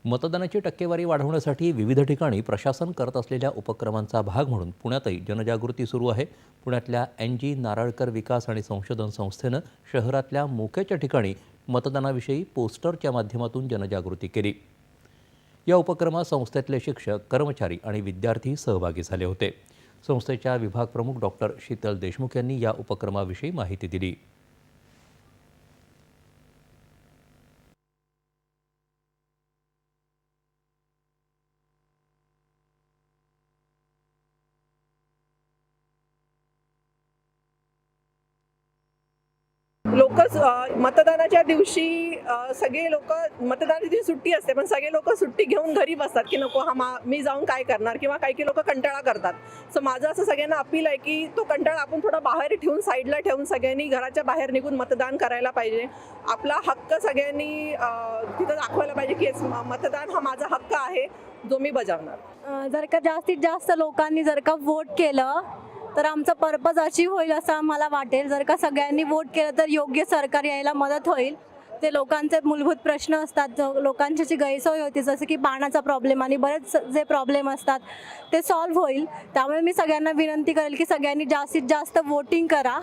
मतदानाची टक्केवारी वाढवण्यासाठी विविध ठिकाणी प्रशासन करत असलेल्या उपक्रमांचा भाग म्हणून पुण्यातही जनजागृती सुरू आहे। पुण्यातल्या NG नारळकर विकास आणि संशोधन संस्थेनं शहरातल्या मोक्याच्या ठिकाणी मतदानाविषयी पोस्टरच्या माध्यमातून जनजागृती केली। या उपक्रमात संस्थेतले शिक्षक, कर्मचारी आणि विद्यार्थी सहभागी झाले होते। संस्थेच्या विभाग प्रमुख डॉक्टर शीतल देशमुख यांनी या उपक्रमाविषयी माहिती दिली। लोक मतदानाच्या दिवशी सगळे लोक मतदानाच्या दिवशी सुट्टी असते, पण सगळे लोक सुट्टी घेऊन घरी बसतात की नको मी जाऊन काय करणार, किंवा काही लोक कंटाळा करतात। सो माझं असं सगळ्यांना अपील आहे की तो कंटाळा आपण थोडा बाहेर ठेवून, साईडला ठेवून सगळ्यांनी घराच्या बाहेर निघून मतदान करायला पाहिजे। आपला हक्क सगळ्यांनी तिथं दाखवायला पाहिजे की मतदान हा माझा हक्क आहे जो मी बजावणार। जर का जास्तीत जास्त लोकांनी जर का वोट केलं तर आमचा पर्पज अचीव होईल असं आम्हाला वाटेल। जर का सगळ्यांनी वोट केलं तर योग्य सरकार यायला मदत होईल। ते लोकांचे मूलभूत प्रश्न असतात, लोकांची जी गैरसोय होती, जसं की पाण्याचा प्रॉब्लेम आणि बरेच जे प्रॉब्लेम असतात ते सॉल्व्ह होईल। त्यामुळे मी सगळ्यांना विनंती करेल की सगळ्यांनी जास्तीत जास्त वोटिंग करा।